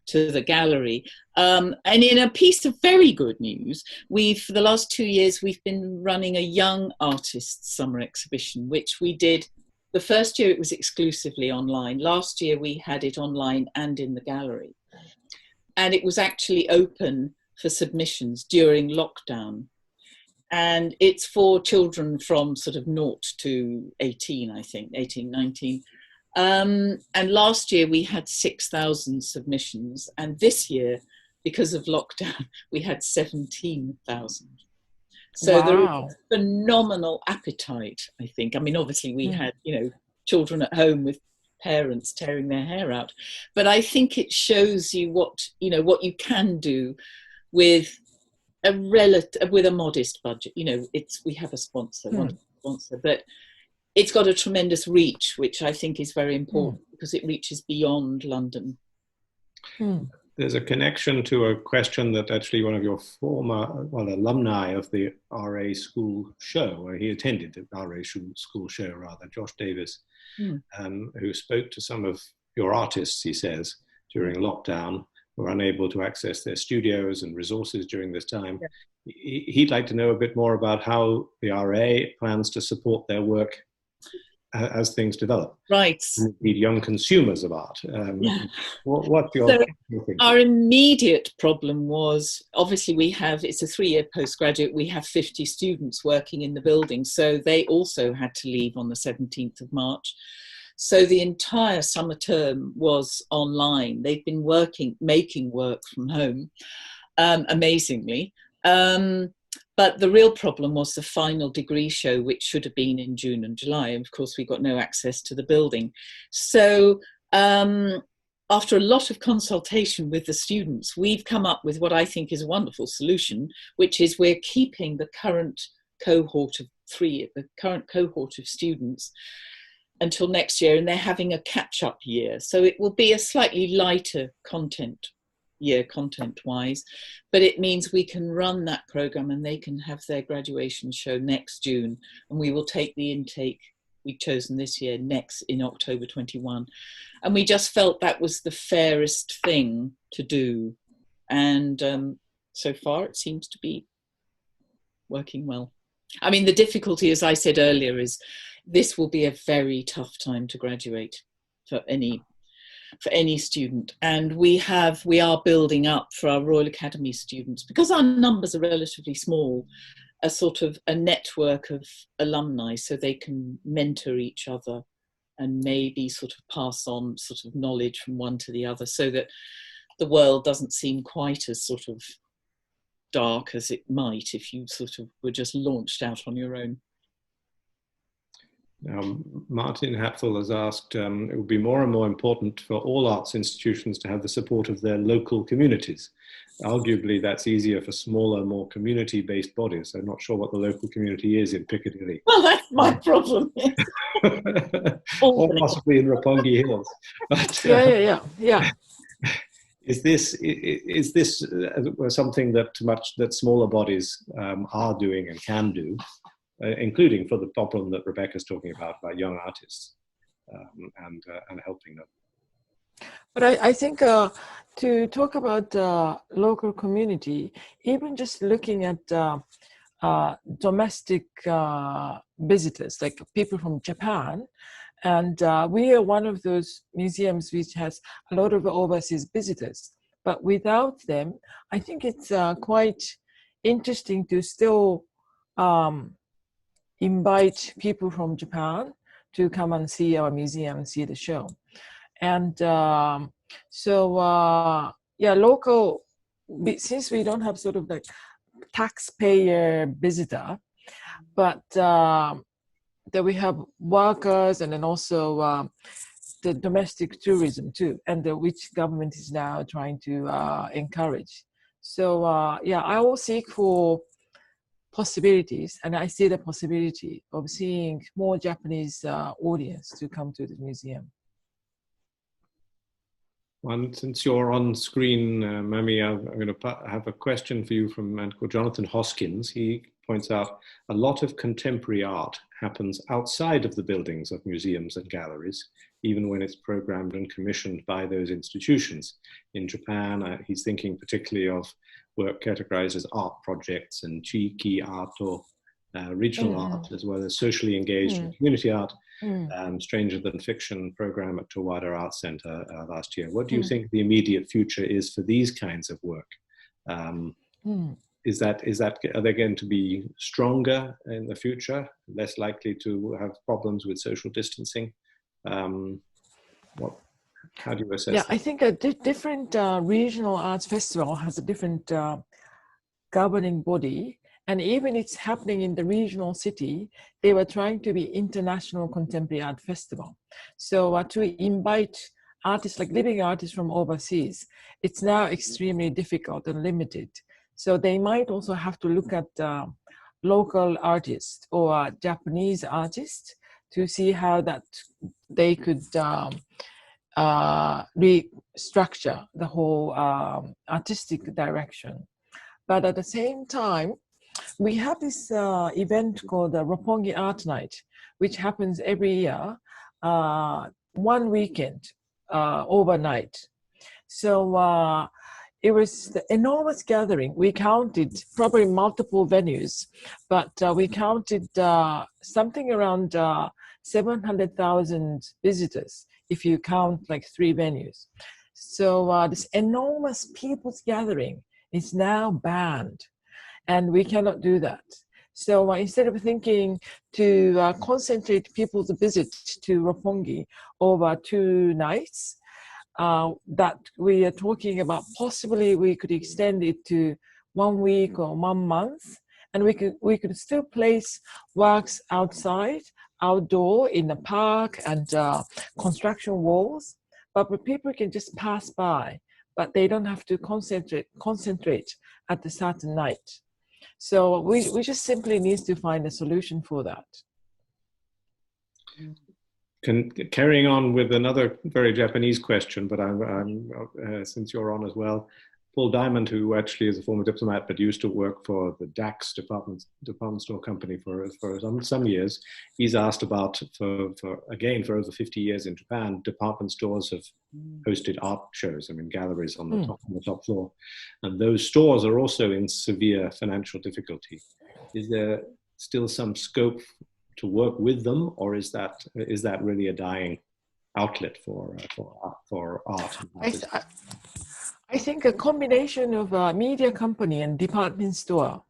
to the gallery. And in a piece of very good news, for the last 2 years, we've been running a young artists summer exhibition, which we did The first year it was exclusively online. Last year we had it online and in the gallery. And it was actually open for submissions during lockdown. And it's for children from sort of 0 to 18, I think, 18, 19. And last year we had 6,000 submissions. And this year, because of lockdown, we had 17,000. So there was phenomenal appetite, I think. I mean, obviously we had, you know, children at home with parents tearing their hair out. But I think it shows you what, you know, what you can do with a modest budget. You know, we have a sponsor, but it's got a tremendous reach, which I think is very important because it reaches beyond London. There's a connection to a question that actually one of your former alumni of the RA School show, where he attended the RA School show rather, Josh Davis, who spoke to some of your artists, he says, during lockdown, who were unable to access their studios and resources during this time. Yeah. He'd like to know a bit more about how the RA plans to support their work as things develop. Right. Indeed, young consumers of art. What's your thinking? Our immediate problem was, obviously it's a 3-year postgraduate, we have 50 students working in the building, so they also had to leave on the 17th of March. So the entire summer term was online. They've been making work from home, amazingly. But the real problem was the final degree show, which should have been in June and July. And of course, we got no access to the building. So after a lot of consultation with the students, we've come up with what I think is a wonderful solution, which is we're keeping the current cohort of students until next year, and they're having a catch-up year. So it will be a slightly lighter year content-wise, but it means we can run that program and they can have their graduation show next June, and we will take the intake we've chosen this year next in October 21. And we just felt that was the fairest thing to do. And so far it seems to be working well. I mean, the difficulty, as I said earlier, is this will be a very tough time to graduate for any student. And we are building up for our Royal Academy students, because our numbers are relatively small, a sort of a network of alumni, so they can mentor each other and maybe sort of pass on sort of knowledge from one to the other, so that the world doesn't seem quite as sort of dark as it might if you sort of were just launched out on your own. Martin Hatfield has asked, it would be more and more important for all arts institutions to have the support of their local communities. Arguably, that's easier for smaller, more community-based bodies. I'm not sure what the local community is in Piccadilly. Well, that's my problem. Yes. Or possibly in Roppongi Hills. But, yeah. Is this something that smaller bodies are doing and can do? Including for the problem that Rebecca's talking about young artists and helping them. But I think to talk about local community, even just looking at domestic visitors, like people from Japan, and we are one of those museums which has a lot of overseas visitors. But without them, I think it's quite interesting to still invite people from Japan to come and see our museum and see the show. And local, since we don't have sort of like taxpayer visitor, but that we have workers and then also the domestic tourism too, and which government is now trying to encourage. So I will seek for possibilities, and I see the possibility of seeing more Japanese audience to come to the museum. Well, since you're on screen, Mami, I'm going to have a question for you from a man called Jonathan Hoskins. He points out a lot of contemporary art happens outside of the buildings of museums and galleries, even when it's programmed and commissioned by those institutions. In Japan, he's thinking particularly of work categorized as art projects and chiki art, or regional art, as well as socially engaged and community art, Stranger Than Fiction program at Towada Art Center last year. What do you think the immediate future is for these kinds of work? Are they going to be stronger in the future, less likely to have problems with social distancing? How do you assess that? I think a different regional arts festival has a different governing body, and even it's happening in the regional city, they were trying to be international contemporary art festival. So to invite artists, like living artists from overseas, it's now extremely difficult and limited. So they might also have to look at local artists or Japanese artists to see how that they could restructure the whole artistic direction. But at the same time, we have this event called the Roppongi Art Night, which happens every year, one weekend, overnight. So it was the enormous gathering. We counted probably multiple venues, but we counted something around 700,000 visitors, if you count like 3 venues. So this enormous people's gathering is now banned, and we cannot do that. So instead of thinking to concentrate people's visit to Roppongi over 2 nights, that we are talking about possibly we could extend it to 1 week or 1 month, and we could still place works outside, outdoor, in the park and construction walls, but people can just pass by, but they don't have to concentrate at a certain night. So we just simply need to find a solution for that. Carrying on with another very Japanese question, but since you're on as well, Paul Diamond, who actually is a former diplomat but used to work for the DAX department store company for some years, he's asked about, for over 50 years in Japan, department stores have hosted art shows, galleries on the top floor, and those stores are also in severe financial difficulty. Is there still some scope to work with them, or is that really a dying outlet for art? I think a combination of a media company and department store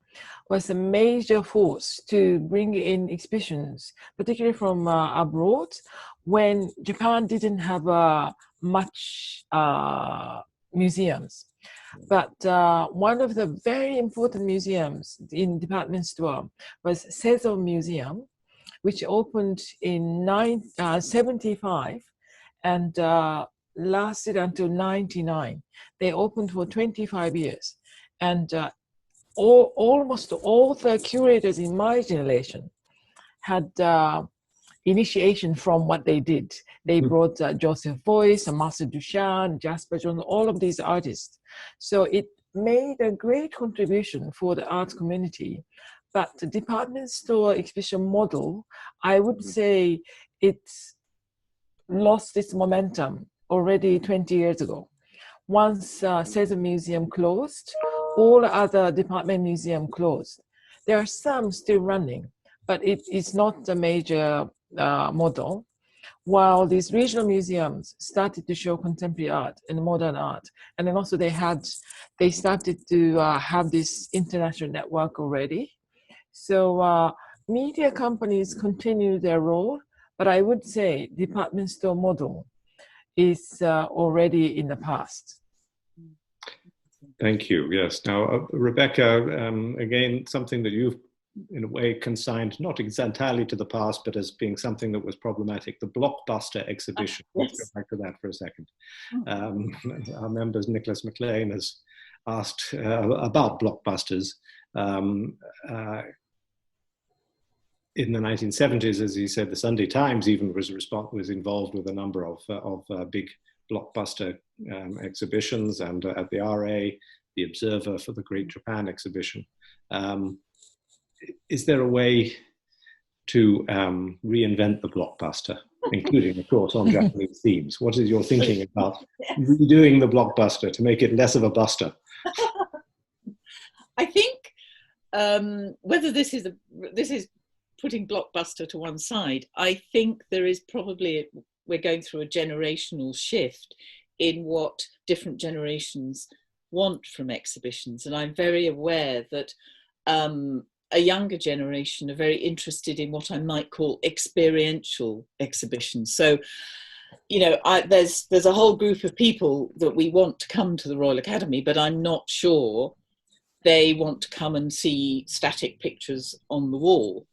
was a major force to bring in exhibitions, particularly from abroad, when Japan didn't have much museums. But one of the very important museums in department store was Seizo Museum, which opened in 1975 and lasted until 1999. They opened for 25 years. And almost all the curators in my generation had initiation from what they did. They brought Joseph Beuys, Marcel Duchamp, Jasper Johns, all of these artists. So it made a great contribution for the arts community. But the department store exhibition model, I would say it's lost its momentum already 20 years ago. Once Seizo Museum closed, all other department museums closed. There are some still running, but it is not a major model. While these regional museums started to show contemporary art and modern art, and then also they started to have this international network already. So media companies continue their role, but I would say department store model is already in the past. Thank you. Yes. Now, Rebecca, again, something that you've in a way consigned not entirely to the past, but as being something that was problematic, the blockbuster exhibition. Let's go back to that for a second. Our members, Nicholas McLean, has asked about blockbusters. In the 1970s, as he said, the Sunday Times even was involved with a number of big blockbuster exhibitions, and at the RA, the Observer for the Great Japan exhibition. Is there a way to reinvent the blockbuster, including, of course, on Japanese themes? What is your thinking about redoing the blockbuster to make it less of a buster? I think whether this is putting blockbuster to one side, I think there is probably, we're going through a generational shift in what different generations want from exhibitions. And I'm very aware that a younger generation are very interested in what I might call experiential exhibitions. So, you know, there's a whole group of people that we want to come to the Royal Academy, but I'm not sure they want to come and see static pictures on the wall.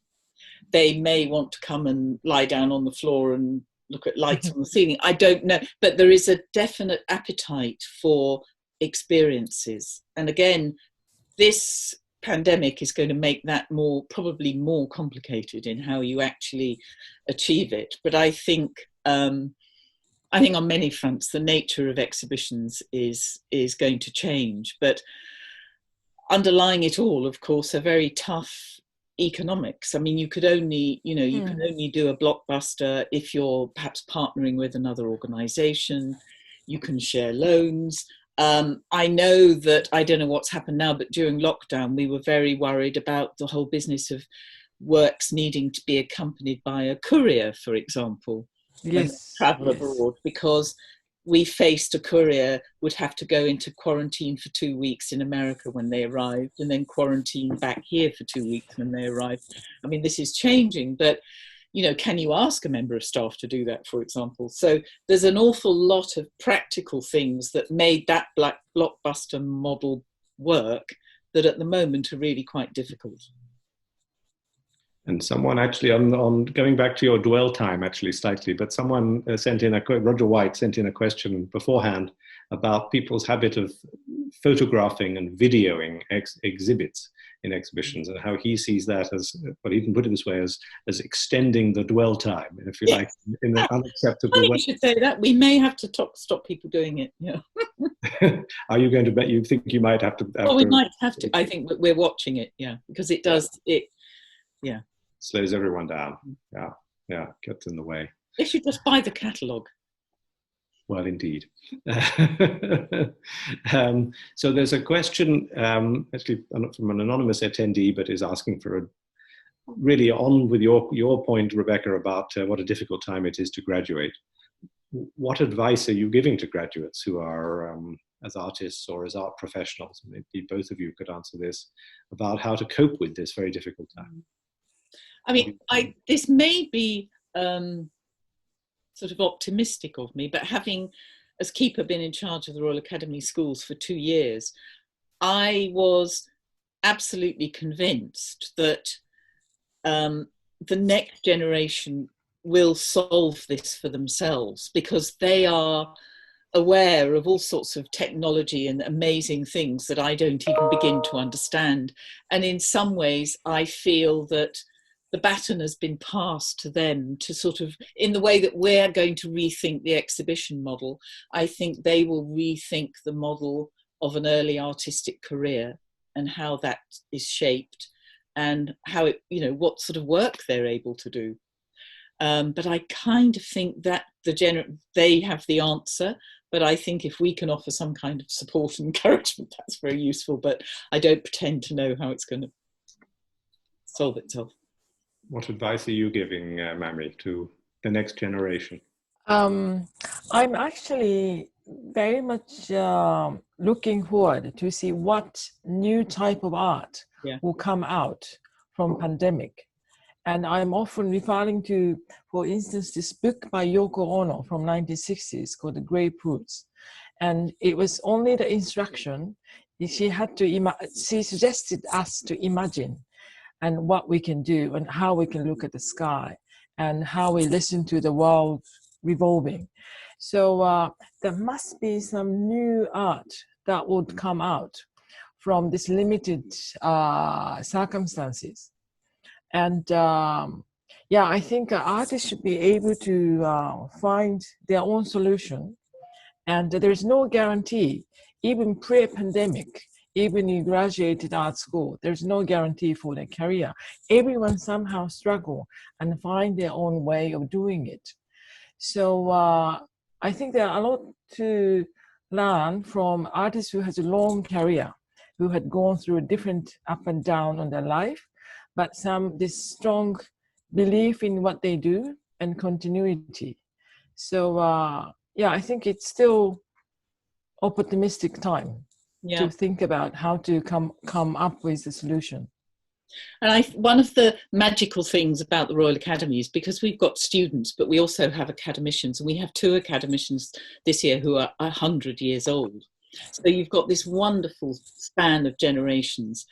They may want to come and lie down on the floor and look at lights on the ceiling. I don't know, but there is a definite appetite for experiences. And again, this pandemic is going to make that probably more complicated in how you actually achieve it. But I think on many fronts the nature of exhibitions is going to change. But underlying it all, of course, are very tough economics. I mean, you could only, you know, you can only do a blockbuster if you're perhaps partnering with another organisation. You can share loans. I know that, I don't know what's happened now, but during lockdown, we were very worried about the whole business of works needing to be accompanied by a courier, for example, when they travel abroad, because we faced a courier would have to go into quarantine for 2 weeks in America when they arrived, and then quarantine back here for 2 weeks when they arrived. I mean, this is changing, but you know, can you ask a member of staff to do that, for example? So there's an awful lot of practical things that made that blockbuster model work that at the moment are really quite difficult. And someone actually, on going back to your dwell time, actually slightly, but someone sent in Roger White sent in a question beforehand about people's habit of photographing and videoing exhibits in exhibitions, and how he sees that as, but he can put it this way, as extending the dwell time, if you like, in an unacceptable way. You should say that. We may have to stop people doing it. Yeah. Are you going to bet? You think you might have to? Well, we might have to. I think we're watching it. Yeah, because it does. Yeah. Slows everyone down. Yeah, gets in the way. They should just buy the catalogue. Well, indeed. So there's a question, actually from an anonymous attendee, but is asking for really on with your point, Rebecca, about what a difficult time it is to graduate. What advice are you giving to graduates who are as artists or as art professionals? Maybe both of you could answer this, about how to cope with this very difficult time. I mean, this may be sort of optimistic of me, but having, as keeper, been in charge of the Royal Academy schools for 2 years, I was absolutely convinced that the next generation will solve this for themselves, because they are aware of all sorts of technology and amazing things that I don't even begin to understand. And in some ways, I feel that the baton has been passed to them to sort of, in the way that we're going to rethink the exhibition model, I think they will rethink the model of an early artistic career and how that is shaped and how it, you know, what sort of work they're able to do. But I kind of think that they have the answer, but I think if we can offer some kind of support and encouragement, that's very useful, but I don't pretend to know how it's going to solve itself. What advice are you giving, Mamrie, to the next generation? I'm actually very much looking forward to see what new type of art will come out from pandemic. And I'm often referring to, for instance, this book by Yoko Ono from 1960s called The Grapefruits. And it was only the instruction. She suggested us to imagine and what we can do and how we can look at the sky and how we listen to the world revolving. So there must be some new art that would come out from this limited circumstances. And I think artists should be able to find their own solution. And there's no guarantee, even pre-pandemic, even you graduated art school, there's no guarantee for their career. Everyone somehow struggle and find their own way of doing it. So I think there are a lot to learn from artists who has a long career. who had gone through a different up and down on their life, but this strong belief in what they do and continuity. So yeah, I think it's still optimistic time to think about how to come up with a solution. And one of the magical things about the Royal Academy is because we've got students, but we also have academicians, and we have 2 academicians this year who are 100 years old. So you've got this wonderful span of generations.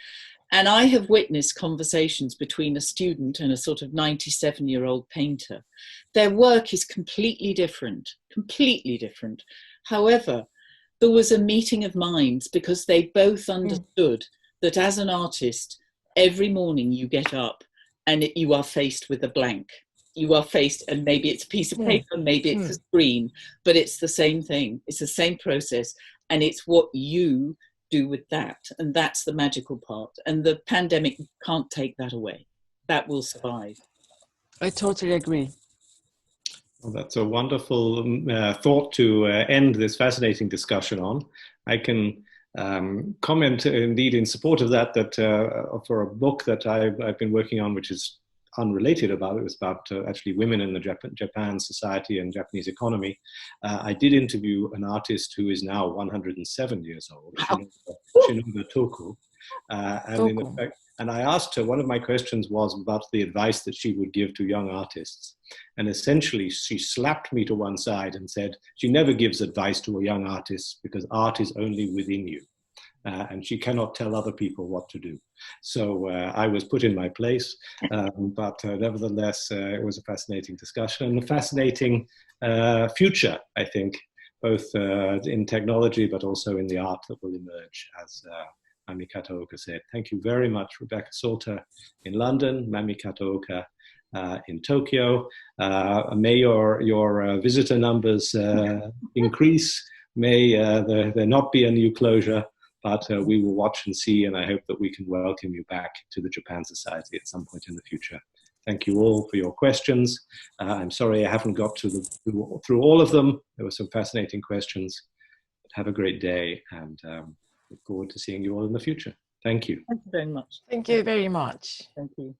And I have witnessed conversations between a student and a sort of 97-year-old painter. Their work is completely different, completely different. However, there was a meeting of minds because they both understood that as an artist, every morning you get up and you are faced with a blank. You are faced, and maybe it's a piece of paper, maybe it's a screen, but it's the same thing. It's the same process, and it's what you do with that. And that's the magical part. And the pandemic can't take that away. That will survive. I totally agree. Well, that's a wonderful thought to end this fascinating discussion on. I can comment indeed in support of that, for a book that I've been working on, which is unrelated about it, was about actually women in the Japan society and Japanese economy. I did interview an artist who is now 107 years old, Shinobu Toku. And I asked her, one of my questions was about the advice that she would give to young artists. And essentially, she slapped me to one side and said, she never gives advice to a young artist because art is only within you. And she cannot tell other people what to do. So I was put in my place, but nevertheless, it was a fascinating discussion and a fascinating future, I think, both in technology, but also in the art that will emerge, as Mami Kataoka said. Thank you very much, Rebecca Salter in London, Mami Kataoka in Tokyo. May your visitor numbers increase. May there not be a new closure. But we will watch and see, and I hope that we can welcome you back to the Japan Society at some point in the future. Thank you all for your questions. I'm sorry I haven't got through all of them. There were some fascinating questions. But have a great day, and look forward to seeing you all in the future. Thank you. Thank you very much. Thank you very much. Thank you.